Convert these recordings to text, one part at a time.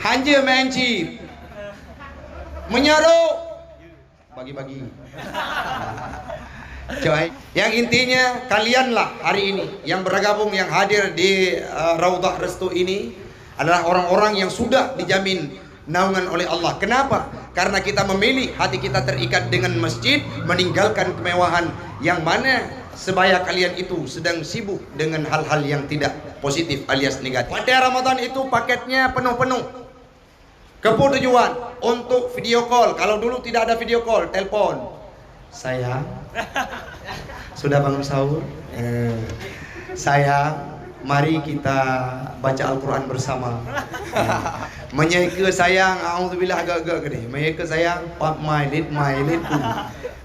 Hanja menci menyuruh bagi-bagi. Coy, yang intinya kalianlah hari ini yang bergabung, yang hadir di Raudhah Restu ini adalah orang-orang yang sudah dijamin naungan oleh Allah. Kenapa? Karena kita memilih, hati kita terikat dengan masjid, meninggalkan kemewahan yang mana sebaya kalian itu sedang sibuk dengan hal-hal yang tidak positif alias negatif. Pada Ramadan itu paketnya penuh-penuh. Ketujuan untuk video call. Kalau dulu tidak ada video call, telepon. Sayang, sudah bangun sahur? Sayang, mari kita baca Al-Quran bersama. Menyeka sayang, a'udzubillah agak-agak gede. Menyeka sayang, pak mailit.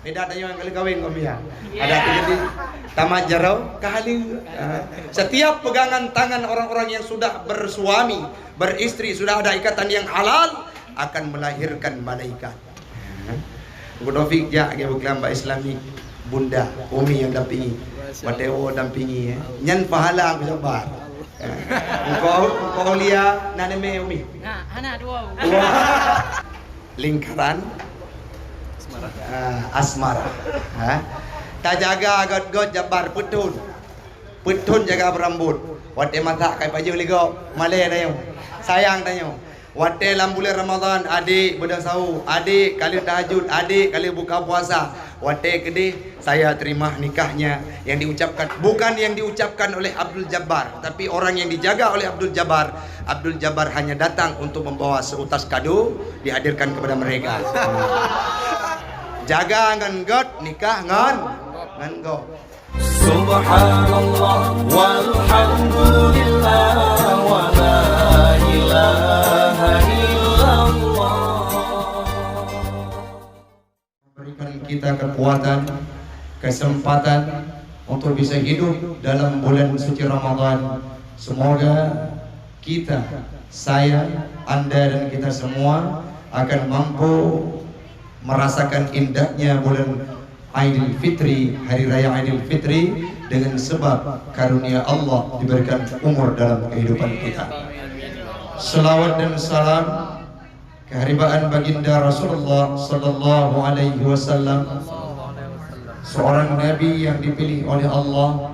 Beda tanya yang kali kawin kami ya. Ada jadi tamat jarau kali. Setiap pegangan tangan orang-orang yang sudah bersuami, beristri, sudah ada ikatan yang halal akan melahirkan malaikat. Godofik ja ge buklam ba Islami bunda umi yang dampingi. Mateo dampingi nyan pahala aku sabar. Engkau lia naneme umi. Nah, anak dua. Lingkaran asmara. Tak jaga got jabar putun jaga berambut. Wate mata kai baju ligo male dayo. Sayang dayo. Wate dalam bulan Ramadan adik berdasau, adik kali tahajud, adik kali buka puasa. Wate kedih saya terima nikahnya yang diucapkan, bukan yang diucapkan oleh Abdul Jabbar, tapi orang yang dijaga oleh Abdul Jabbar. Abdul Jabbar hanya datang untuk membawa seutas kado dihadirkan kepada mereka. Jaga ngan got, nikah ngan got. Subhanallah walhamdulillah wa la ilaha illallah. Berikan kita kekuatan, kesempatan untuk bisa hidup dalam bulan suci Ramadan. Semoga kita, saya, Anda dan kita semua akan mampu merasakan indahnya bulan Aidil Fitri, hari raya Aidil Fitri, dengan sebab karunia Allah diberikan umur dalam kehidupan kita. Selawat dan salam keharibaan baginda Rasulullah sallallahu alaihi wasallam, seorang nabi yang dipilih oleh Allah,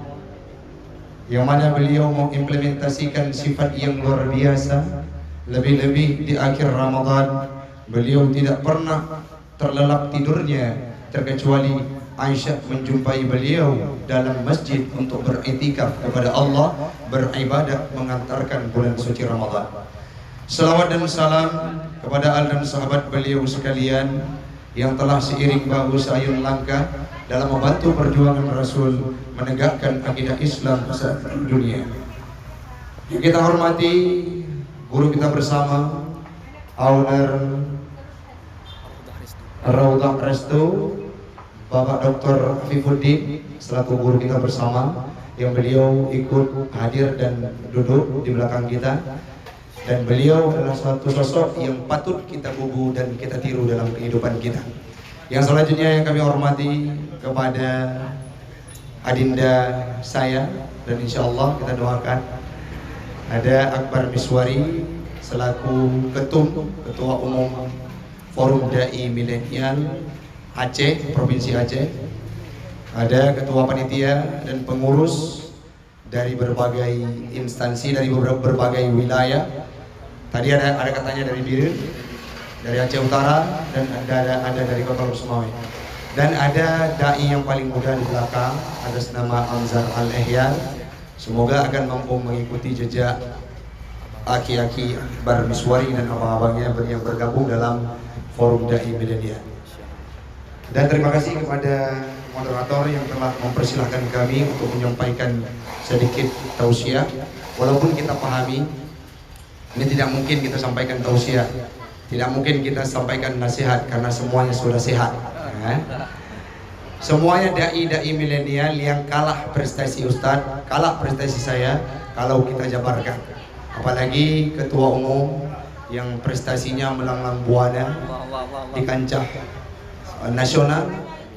yang mana beliau mengimplementasikan sifat yang luar biasa. Lebih-lebih di akhir Ramadan beliau tidak pernah terlelap tidurnya, terkecuali Aisyah menjumpai beliau dalam masjid untuk beriktikaf kepada Allah, beribadah mengantarkan bulan suci Ramadan. Selawat dan salam kepada al dan sahabat beliau sekalian yang telah seiring bahu sayun langkah dalam membantu perjuangan Rasul menegakkan akidah Islam dunia. Yang kita hormati guru kita bersama, owner Raudhah Restu, Bapak Dr. Afifuddin, selaku guru kita bersama, yang beliau ikut hadir dan duduk di belakang kita. Dan beliau adalah suatu sosok yang patut kita bubu dan kita tiru dalam kehidupan kita. Yang selanjutnya yang kami hormati kepada adinda saya, dan insya Allah kita doakan ada Akbar Miswari selaku ketua umum Forum Dai Milenial Aceh, Provinsi Aceh. Ada ketua panitia dan pengurus dari berbagai instansi, dari berbagai wilayah. Tadi ada katanya dari Biren, dari Aceh Utara, dan ada dari Kota Luksumawe. Dan ada dai yang paling muda di belakang, atas nama Amzar Al-Ehyar. Semoga akan mampu mengikuti jejak aki-aki Akbar Miswari dan abang-abangnya yang bergabung dalam Forum Dai Milenial. Dan terima kasih kepada moderator yang telah mempersilahkan kami untuk menyampaikan sedikit tausiah. Walaupun kita pahami ini tidak mungkin kita sampaikan tausiah, tidak mungkin kita sampaikan nasihat karena semuanya sudah sehat. Semuanya dai milenial yang kalah prestasi Ustadz, kalah prestasi saya kalau kita jabarkan. Apalagi ketua umum yang prestasinya melanglang buana di kancah nasional,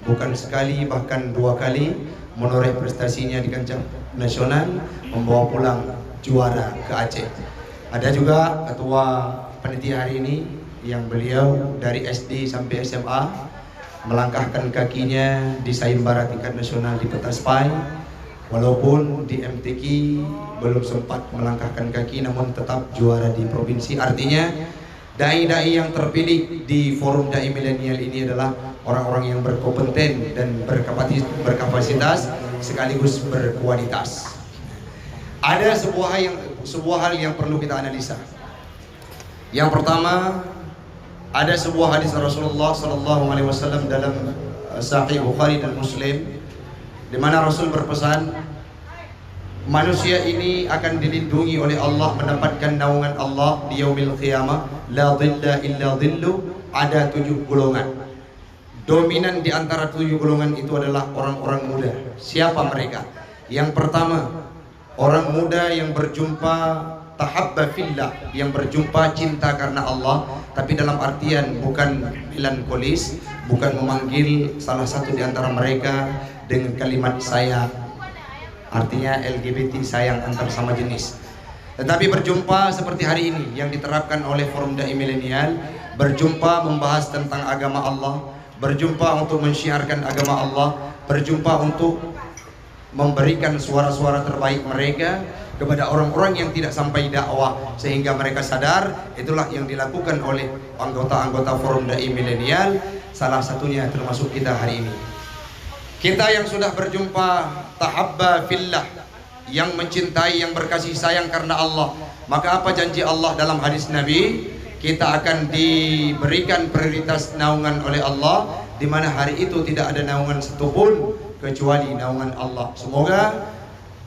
bukan sekali bahkan dua kali menoreh prestasinya di kancah nasional, membawa pulang juara ke Aceh. Ada juga ketua panitia hari ini yang beliau dari SD sampai SMA melangkahkan kakinya di sayembara tingkat nasional di Kota Spai. Walaupun di MTQ belum sempat melangkahkan kaki, namun tetap juara di provinsi. Artinya dai-dai yang terpilih di forum dai milenial ini adalah orang-orang yang berkompeten dan berkapasitas sekaligus berkualitas. Ada sebuah hal yang perlu kita analisa. Yang pertama, ada sebuah hadis Rasulullah SAW dalam Sahih Bukhari dan Muslim, di mana Rasul berpesan, manusia ini akan dilindungi oleh Allah, mendapatkan naungan Allah di yaumil qiyamah. La dhilla illa dhillu. Ada 7 golongan. Dominan di antara 7 golongan itu adalah orang-orang muda. Siapa mereka? Yang pertama, orang muda yang berjumpa tahabba fillah, yang berjumpa cinta karena Allah, tapi dalam artian bukan melankolis, bukan memanggil salah satu di antara mereka dengan kalimat sayang, artinya LGBT, sayang antar sama jenis, tetapi berjumpa seperti hari ini yang diterapkan oleh forum dai milenial, berjumpa membahas tentang agama Allah, berjumpa untuk mensyiarkan agama Allah, berjumpa untuk memberikan suara-suara terbaik mereka kepada orang-orang yang tidak sampai dakwah, sehingga mereka sadar. Itulah yang dilakukan oleh anggota-anggota forum dai milenial, salah satunya termasuk kita hari ini. Kita yang sudah berjumpa tahabba fillah, yang mencintai, yang berkasih sayang karena Allah, maka apa janji Allah dalam hadis Nabi? Kita akan diberikan prioritas naungan oleh Allah, di mana hari itu tidak ada naungan satupun kecuali naungan Allah. Semoga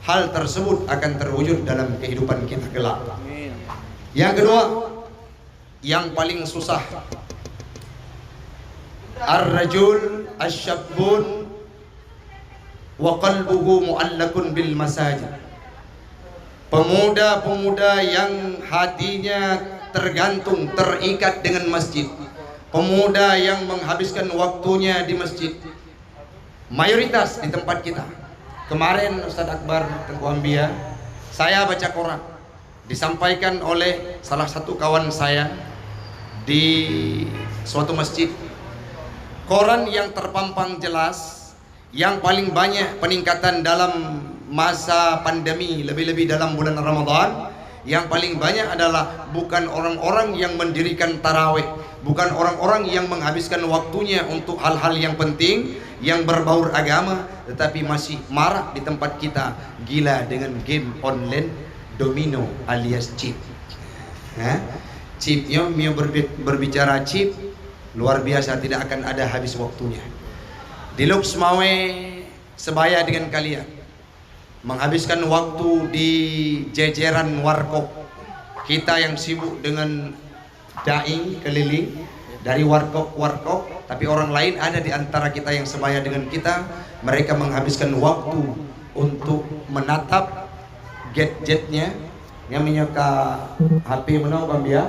hal tersebut akan terwujud dalam kehidupan kita kelak. Yang kedua, yang paling susah, ar-rajul asy-syabbun wa qalbuhu mu'allakun bil masajid. Pemuda-pemuda yang hatinya tergantung, terikat dengan masjid. Pemuda yang menghabiskan waktunya di masjid. Mayoritas di tempat kita. Kemarin Ustaz Akbar Tengku Ambia, saya baca koran, disampaikan oleh salah satu kawan saya di suatu masjid. Koran yang terpampang jelas, yang paling banyak peningkatan dalam masa pandemi, lebih-lebih dalam bulan Ramadan, yang paling banyak adalah bukan orang-orang yang mendirikan tarawih, bukan orang-orang yang menghabiskan waktunya untuk hal-hal yang penting, yang berbaur agama, tetapi masih marak di tempat kita gila dengan game online domino alias chip. Chipnya berbicara chip, luar biasa, tidak akan ada habis waktunya. Di Lux Mawe sebaya dengan kalian, menghabiskan waktu di jejeran warkop. Kita yang sibuk dengan dai keliling dari warkop, tapi orang lain ada di antara kita yang sebaya dengan kita. Mereka menghabiskan waktu untuk menatap gadgetnya, yang menyuka HP menau Bambia,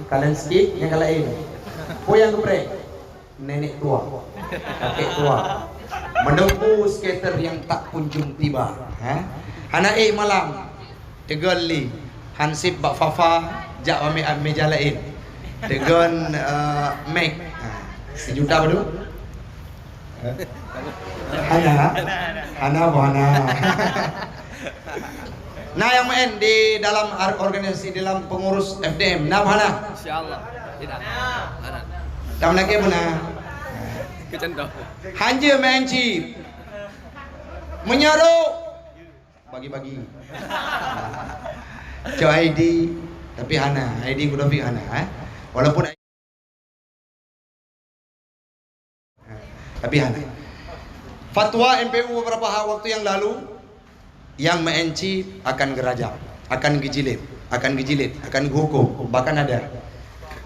kalian skip yang kalain. Oh yang geprek, nenek tua, kakek tua, menempuh skater yang tak kunjung tiba. Hanaik malam, tegal li, hansip bak fafa, jak ame jalain, tegon make, sejuta baru. Hana buana. Nah yang main di dalam organisasi, dalam pengurus FDM, nah mana? Insyaallah tidak. Tam lagi mana? Kecendok. Hanja main chip, menyaruk, bagi-bagi. Coba ID, tapi Hana, ID kuda pi Hana, walaupun tapi Hana. Fatwa MPU beberapa waktu yang lalu, yang main chip akan gerajam, akan gijilid, akan dihukum, bahkan ada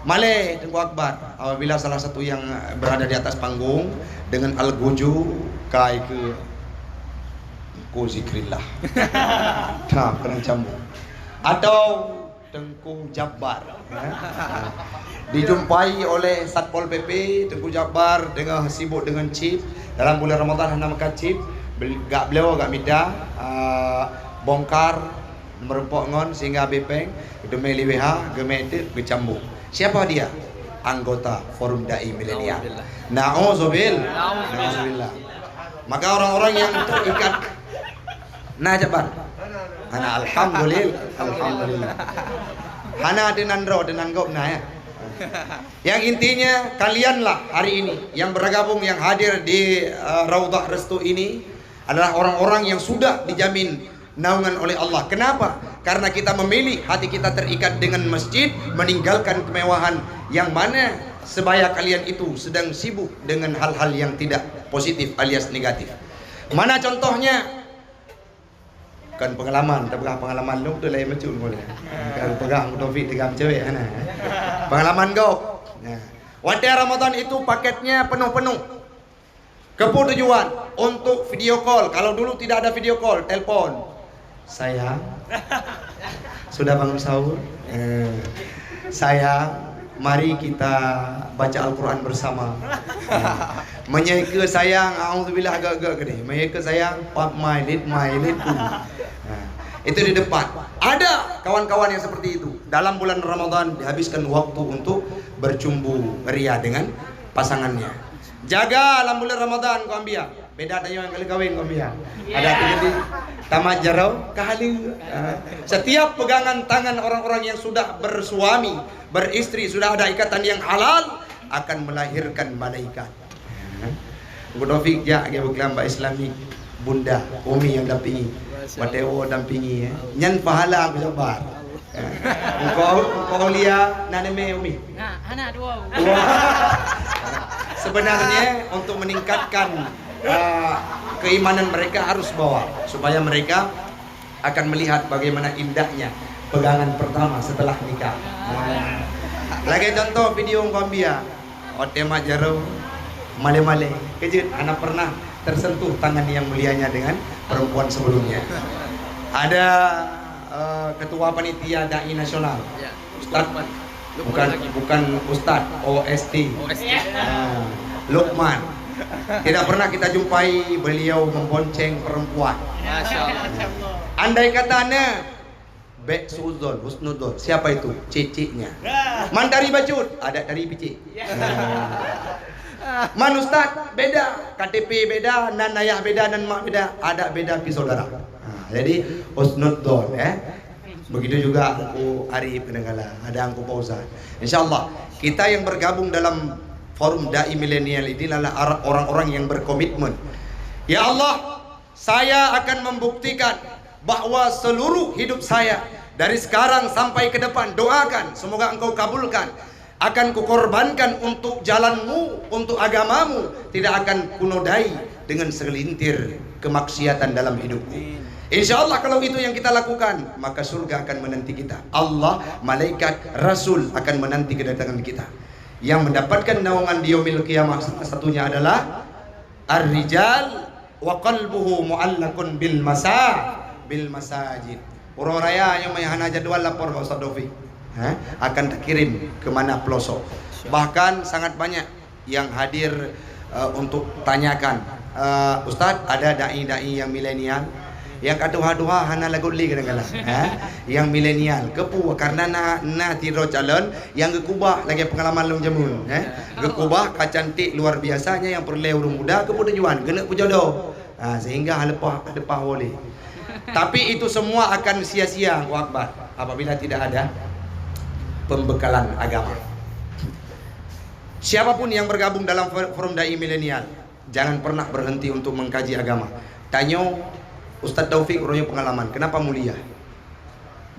Malay Tengku Akbar apabila salah satu yang berada di atas panggung dengan al-guju kai ke zikrillah nah kena cambuk, atau Tengku Jabbar dijumpai oleh Satpol PP Tengku Jabbar dengan sibuk dengan chip dalam bulan Ramadan, hendak makan chip, beliau agak minta bongkar merempok ngon sehingga bepeng demi liweha gemete bercambuk. Siapa dia? Anggota Forum Dai Milenial. Nauzubillah. Maka orang-orang yang terikat Jabar. Alhamdulillah. Hana denandro denanggop ya. Yang intinya kalianlah hari ini yang bergabung, yang hadir di Raudhah Restu ini adalah orang-orang yang sudah dijamin naungan oleh Allah. Kenapa? Karena kita memilih hati kita terikat dengan masjid, meninggalkan kemewahan yang mana sebaya kalian itu sedang sibuk dengan hal-hal yang tidak positif alias negatif. Mana contohnya? Kan pengalaman, tak pengalaman lu tu lain macam boleh. Kalau pegang Taufik tegam cewek ana. Pengalaman kau. Nah, waktu Ramadan itu paketnya penuh-penuh. Ketujuan untuk video call. Kalau dulu tidak ada video call, telepon. Sayang, sudah bangun sahur? Sayang, mari kita baca Al-Quran bersama. Menyeka sayang, auzubillah agak-agak gede. Menyeka sayang, pak my lead tu. Itu di depan. Ada kawan-kawan yang seperti itu. Dalam bulan Ramadan dihabiskan waktu untuk bercumbu ria dengan pasangannya. Jaga dalam bulan Ramadan kau ambil. Beda tanya yang kali kawin kau ambil. Ada jadi tamat jarau kahali. Setiap pegangan tangan orang-orang yang sudah bersuami, beristri, sudah ada ikatan yang halal akan melahirkan malaikat. Bu Taufik ja ke Mbak Islami Bunda Umi yang dampingi, Mateo dampingi nyan pahala aku sabar. Engkau lihat naneme Umi. Anak dua. Sebenarnya untuk meningkatkan keimanan mereka harus bawa supaya mereka akan melihat bagaimana indahnya pegangan pertama setelah nikah. Lagi contoh video Gambia, Otema Jaro, male-male, kejut anak pernah tersentuh tangan yang mulianya dengan perempuan sebelumnya. Ada ketua panitia dai nasional, Ustaz, bukan Ustaz, OST, Lukman. Tidak pernah kita jumpai beliau membonceng perempuan. Andai katanya Bek Suzon, Husnudon, siapa itu? Ciciknya. Man dari Bacut, ada dari Pici. Man Ustaz, beda, KTP beda, nan ayah beda, nan mak beda, ada beda pi saudara. Jadi Husnudon Begitu juga Angku Arif Penenggala, ada Angku Fauzan. Insyaallah kita yang bergabung dalam Forum Dai Milenial ini adalah orang-orang yang berkomitmen. Ya Allah, saya akan membuktikan bahwa seluruh hidup saya dari sekarang sampai ke depan, doakan semoga engkau kabulkan, akan kukorbankan untuk jalanmu, untuk agamamu, tidak akan kunodai dengan segelintir kemaksiatan dalam hidupku. Insya Allah kalau itu yang kita lakukan, maka surga akan menanti kita. Allah, malaikat, Rasul akan menanti kedatangan kita. Yang mendapatkan naungan di yaumil qiyamah salah satunya adalah ar-rijal wa qalbuhu mu'allakun bil masajid. Orang raya yang mayahana jadwal lapor ke Ustaz Taufik, akan terkirim ke mana pelosok. Bahkan sangat banyak yang hadir untuk tanyakan, Ustaz, ada dai-dai yang milenial yang kaduha-duha hana lagu li kadang-kadang yang milenial kepu karena na tiro calon yang gekubah lagi pengalaman long jamun gekubah kacantik luar biasanya yang perle urung muda kepu tujuan kena jodoh sehingga halepah boleh. Tapi itu semua akan sia-sia wakbar apabila tidak ada pembekalan agama. Siapapun yang bergabung dalam Forum Dai Milenial, jangan pernah berhenti untuk mengkaji agama. Tanya Ustaz Taufik punya pengalaman, kenapa mulia?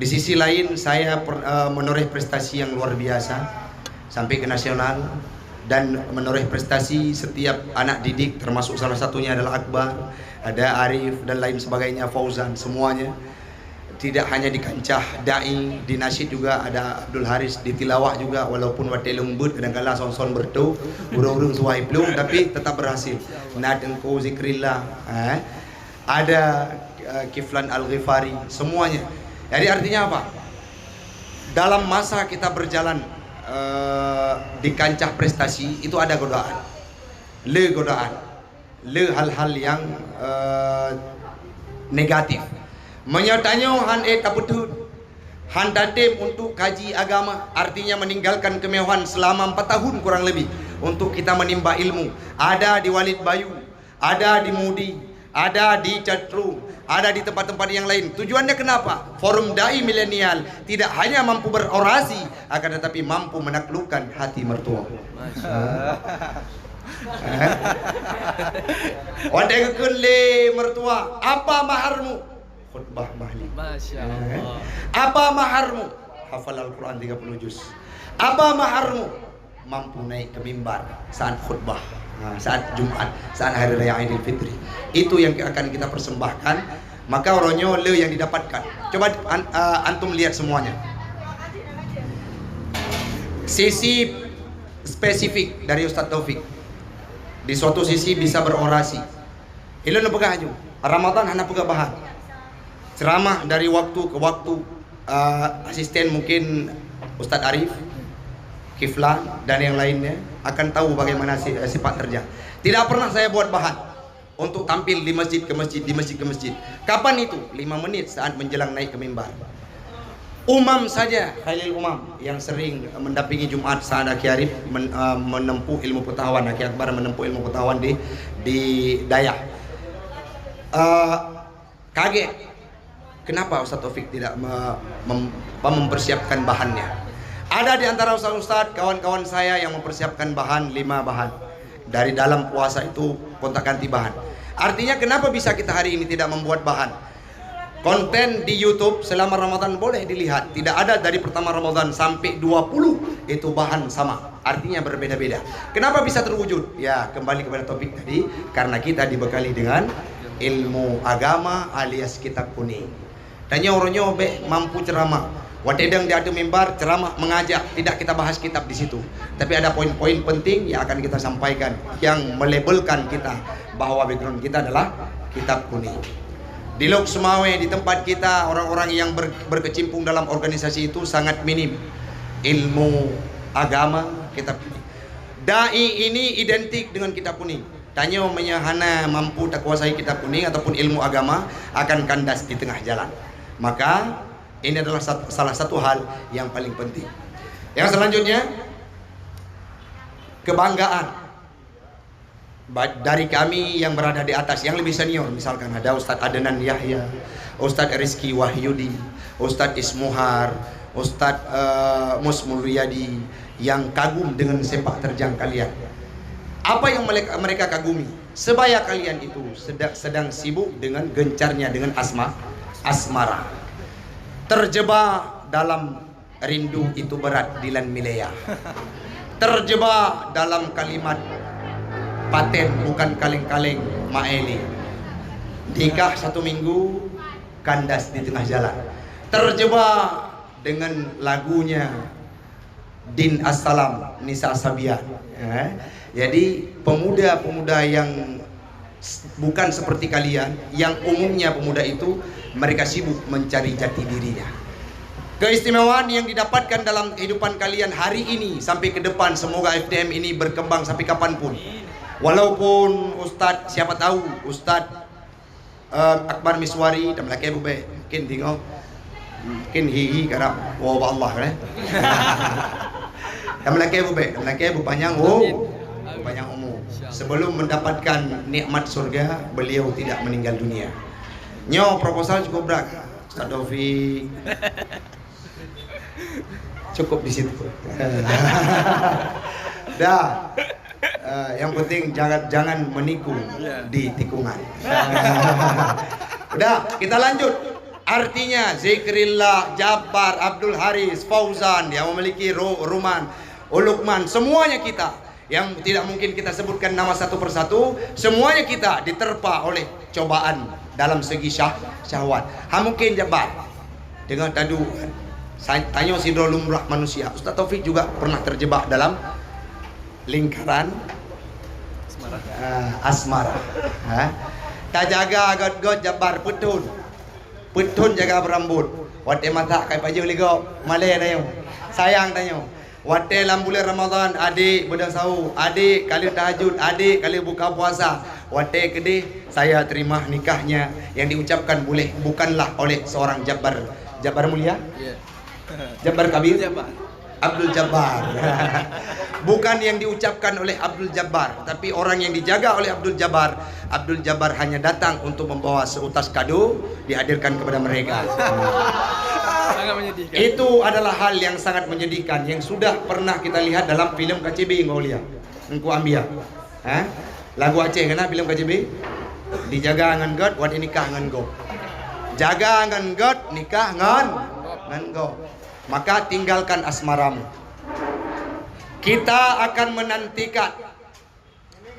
Di sisi lain saya menoreh prestasi yang luar biasa sampai ke nasional dan menoreh prestasi setiap anak didik, termasuk salah satunya adalah Akbar, ada Arif dan lain sebagainya, Fauzan, semuanya. Tidak hanya di kancah dai, di nasyid juga ada Abdul Haris, di tilawah juga walaupun wate lembut kadang-kadang son-son bertu, urung-urung suai plung tapi tetap berhasil. Nadengku zikrillah, ada Kiflan Al-Ghifari, semuanya. Jadi artinya apa? Dalam masa kita berjalan di kancah prestasi itu ada godaan, le hal-hal yang negatif. Menyatanya han kaputun. Han datim untuk kaji agama, artinya meninggalkan kemewahan selama 4 tahun kurang lebih untuk kita menimba ilmu. Ada di Walid Bayu, ada di Mudi, ada di Catru, ada di tempat-tempat yang lain. Tujuannya kenapa? Forum dai milenial tidak hanya mampu berorasi, akan tetapi mampu menaklukkan hati mertua. Wadai kekele mertua, apa maharmu? Khutbah mahli. Masya Allah. Apa maharmu? Hafal Al-Quran 30 juz. Apa maharmu? Mampu naik ke mimbar saat khutbah, saat Jumat, saat Hari Raya Idul Fitri. Itu yang akan kita persembahkan. Maka orangnya le yang didapatkan. Coba antum lihat semuanya. Sisi spesifik dari Ustadz Taufik. Di suatu sisi bisa berorasi. Ilmu pegahnya. Ramadan hanya pegah bahan. Ceramah dari waktu ke waktu, asisten mungkin Ustadz Arif, Kiflan dan yang lainnya akan tahu bagaimana sifat kerja. Tidak pernah saya buat bahan untuk tampil di masjid ke masjid, di masjid ke masjid. Kapan itu? 5 menit saat menjelang naik ke mimbar. Umam saja, Khalil Umam yang sering mendampingi Jumat saat Aki Arif menempuh ilmu pengetahuan, Aki Akbar menempuh ilmu pengetahuan di Dayak. Kaget. Kenapa Ustadz Taufik tidak mempersiapkan bahannya? Ada di antara ustadz-ustadz kawan-kawan saya yang mempersiapkan bahan 5 bahan. Dari dalam puasa itu kontak ganti bahan. Artinya kenapa bisa kita hari ini tidak membuat bahan? Konten di YouTube selama Ramadan boleh dilihat. Tidak ada dari pertama Ramadan sampai 20 itu bahan sama. Artinya berbeda-beda. Kenapa bisa terwujud? Ya kembali kepada topik tadi. Karena kita dibekali dengan ilmu agama alias kitab kuning. Tanya orangnya mampu ceramah. Wadedang di atas mimbar ceramah mengajak, tidak kita bahas kitab di situ. Tapi ada poin-poin penting yang akan kita sampaikan yang melabelkan kita bahwa background kita adalah kitab kuning. Di Lok Sumawe di tempat kita orang-orang yang berkecimpung dalam organisasi itu sangat minim ilmu agama kitab kuning. Dai ini identik dengan kitab kuning. Tanya menyahana mampu tak kuasai kitab kuning ataupun ilmu agama akan kandas di tengah jalan. Maka ini adalah salah satu hal yang paling penting. Yang selanjutnya, kebanggaan dari kami yang berada di atas, yang lebih senior. Misalkan ada Ustadz Adnan Yahya, Ustadz Rizky Wahyudi, Ustadz Ismuhar, Ustadz Mus Mulyadi, yang kagum dengan sepak terjang kalian. Apa yang mereka kagumi? Sebaya kalian itu sedang sibuk dengan gencarnya dengan asmara. Terjebak dalam rindu itu berat Dilan Milea. Terjebak dalam kalimat paten bukan kaleng-kaleng Maeli. Nikah 1 minggu kandas di tengah jalan. Terjebak dengan lagunya Din Assalam Nisa Sabian. Jadi pemuda-pemuda yang bukan seperti kalian, yang umumnya pemuda itu mereka sibuk mencari jati dirinya. Keistimewaan yang didapatkan dalam kehidupan kalian hari ini sampai ke depan, semoga FDM ini berkembang sampai kapanpun. Walaupun Ustadz, siapa tahu Ustadz Akbar Miswari dan laki bube mungkin tengok mungkin hihi karena wa Allah kan. Dan laki bu panjang panjang umur. Sebelum mendapatkan nikmat surga, beliau tidak meninggal dunia. Nyo proposal cukup berat, Ustaz Taufik. Cukup di situ. Dah. Yang penting jangan menikung di tikungan. Udah, kita lanjut. Artinya Zikrillah, Jabbar, Abdul Haris, Fauzan yang memiliki Ruman, Ulukman, semuanya kita yang tidak mungkin kita sebutkan nama satu persatu, semuanya kita diterpa oleh cobaan dalam segi syahwat. Mungkin Jabbar dengan tadu saya tanya sidro lumrah manusia. Ustaz Taufik juga pernah terjebak dalam lingkaran asmara. Tak jaga god Jabbar putun jaga berambut. Wate mata kai paju ligo male tayo. Sayang tayo. Wate dalam bulan Ramadan, adik berdasau, adik kali tahajud, adik kali buka puasa. Wate kedih, saya terima nikahnya yang diucapkan boleh bukanlah oleh seorang Jabbar. Jabbar mulia? Ya. Jabbar Kabir? Jabbar. Abdul Jabbar. Bukan yang diucapkan oleh Abdul Jabbar, tapi orang yang dijaga oleh Abdul Jabbar. Abdul Jabbar hanya datang untuk membawa seutas kado dihadirkan kepada mereka. Sangat menyedihkan. Itu adalah hal yang sangat menyedihkan yang sudah pernah kita lihat dalam filem KCB engkau lihat. Engkau ambil. Lagu Aceh kena filem KCB? Dijaga ngan God, wat nikah ngan go. Jaga ngan God, nikah ngan go. Maka tinggalkan asmaramu. Kita akan menantikan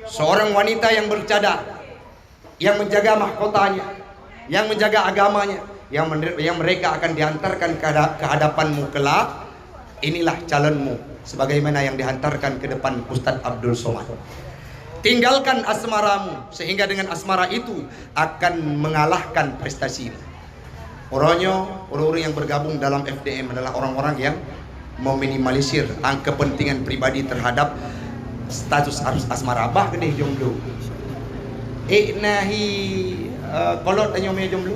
seorang wanita yang bercadar, yang menjaga mahkotanya, yang menjaga agamanya, yang mereka akan dihantarkan ke hadapanmu kelak. Inilah calonmu sebagaimana yang dihantarkan ke depan Ustadz Abdul Somad. Tinggalkan asmaramu, sehingga dengan asmara itu akan mengalahkan prestasimu. Orang-orang yang bergabung dalam FDM adalah orang-orang yang meminimalisir kepentingan pribadi terhadap status asmara. Bah kedih jomblo. Nahi kolot tanya punya jomblo.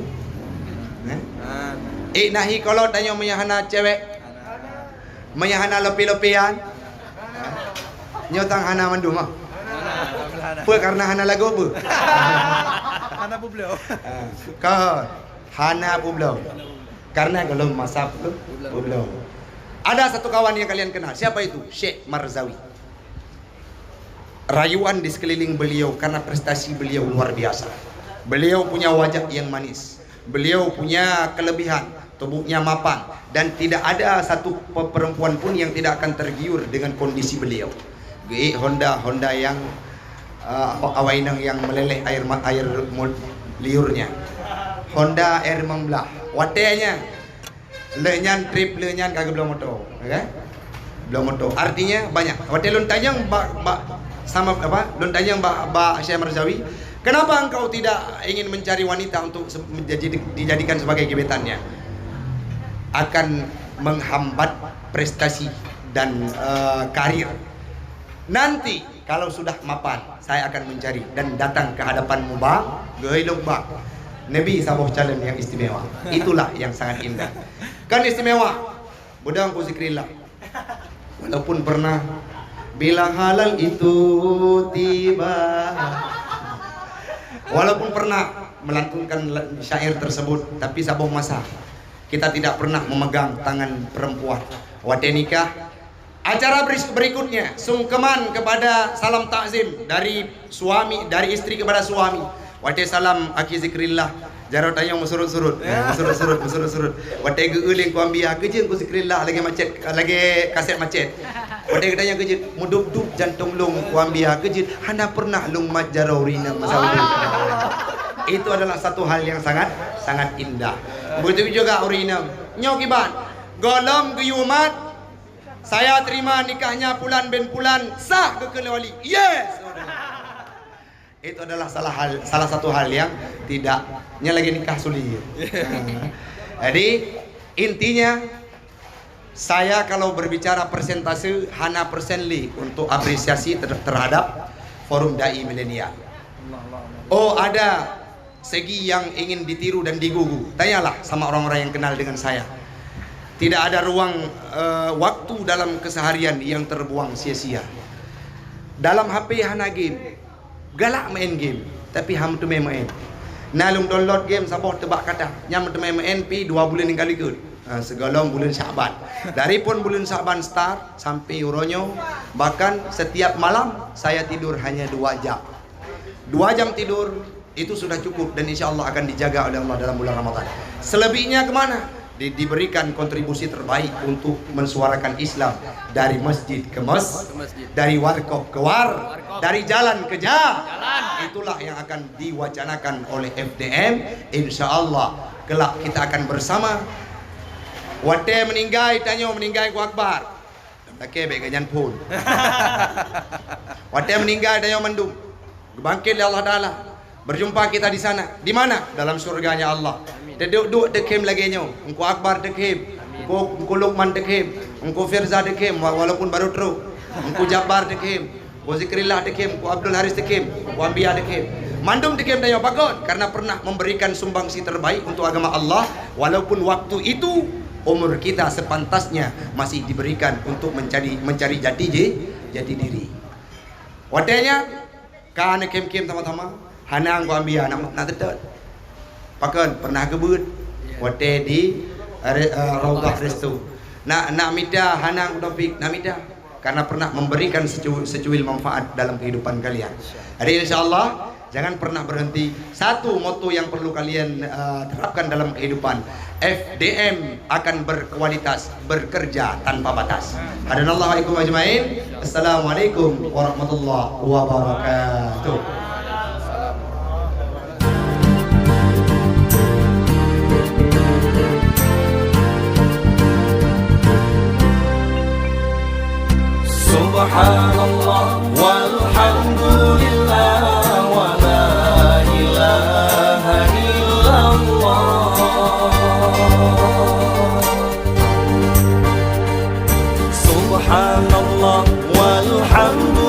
Nahi kolot tanya punya hana cewek. Punya hana lepi-lepian. Nyotang hana mandum ah. Apa karena hana lagu apa? Hana publao. Kau hana publao. Karena kalau masa publao. Ada satu kawan yang kalian kenal. Siapa itu? Syekh Marzawi. Rayuan di sekeliling beliau karena prestasi beliau luar biasa. Beliau punya wajah yang manis. Beliau punya kelebihan, tubuhnya mapan, dan tidak ada satu perempuan pun yang tidak akan tergiur dengan kondisi beliau. Honda yang awainang yang meleleh air liurnya. Honda air membelah. Watenya lenyan trip lenyan kagak belum motor, okay? Belum motor. Artinya banyak. Wate lontanyang sama apa? Lontanyang Syekh Marzawi. Kenapa engkau tidak ingin mencari wanita untuk dijadikan sebagai gebetannya? Akan menghambat prestasi dan karir. Nanti kalau sudah mapan, saya akan mencari dan datang ke hadapanmu bang, geulung bang. Nabi sabuh calon yang istimewa. Itulah yang sangat indah. Kan istimewa. Budang ku zikrillah. Walaupun pernah bila halal itu tiba. Walaupun pernah melantunkan syair tersebut, tapi sabuh masa kita tidak pernah memegang tangan perempuan. Wate nikah. Acara berikutnya sungkeman kepada salam takzim dari suami, dari istri kepada suami. Wate salam aki zikrillah. Jarot tanya surut-surut. Surut-surut. Wate geuling ku ambil kejeun ku zikrillah lagi macet, lagi kaset macet. Wate tanya kejeun mudup-dup jantung lung ku ambil kejeun hana pernah lung mat jarorina masalah. Itu adalah satu hal yang sangat indah. Begitu juga urinam. Nyokiban golom geyumat. Saya terima nikahnya Pulan bin Pulan, sah kekele wali. Yes. Itu adalah salah satu hal yang tidaknya lagi nikah sulit. Jadi intinya saya kalau berbicara persentase hana persenli untuk apresiasi terhadap forum dai milenial. Oh, ada segi yang ingin ditiru dan digugu. Tanyalah sama orang-orang yang kenal dengan saya. Tidak ada ruang waktu dalam keseharian yang terbuang sia-sia. Dalam HP hana game. Galak main game, tapi ham tu main. Nalung download game sabah tebak kata. Nyam tu main pi 2 bulan yang kali ke. Segolong bulan Syaban. Daripun bulan Syaban start sampai uronyo, bahkan setiap malam saya tidur hanya 2 jam. 2 jam tidur itu sudah cukup dan insya Allah akan dijaga oleh Allah dalam bulan Ramadan. Selebihnya kemana? Diberikan kontribusi terbaik untuk mensuarakan Islam dari masjid ke masjid, dari warkop ke dari jalan ke jalan. Itulah yang akan diwacanakan oleh FDM. Insya Allah kelak kita akan bersama. Wate meninggai tanya meninggai ku akbar. Oke baik ganyan pun. Wate meninggai tanya mendung. Bangkit Allah Taala. Berjumpa kita di sana. Di mana? Dalam surganya Allah. Duduk dekem lagi nyo. Engkau akbar dekem. Engkau Luqman dekem, engkau Firza dekem walaupun baru teruk. Engkau Jabbar dekem, engkau Zikrillah dekem, engkau Abdul Haris dekem, engkau Ambia dekem. Mandum dekem dayo bagon karena pernah memberikan sumbangsi terbaik untuk agama Allah walaupun waktu itu umur kita sepantasnya masih diberikan untuk mencari jati diri. Wadanya kan kem-kem sama-sama hanang ko ambia nak tetet. Pakan pernah kebut. Wate di Raudhah Restu. Nak mida hanang topik nak mida karena pernah memberikan secuil manfaat dalam kehidupan kalian. Hari insyaallah jangan pernah berhenti. Satu moto yang perlu kalian terapkan dalam kehidupan. FDM akan berkualitas, bekerja tanpa batas. Hadanallahu alaikum ajmain. Assalamualaikum warahmatullahi wabarakatuh. Subhanallah walhamdulillah wa la ilaha illallah. Subhanallah walhamdulillah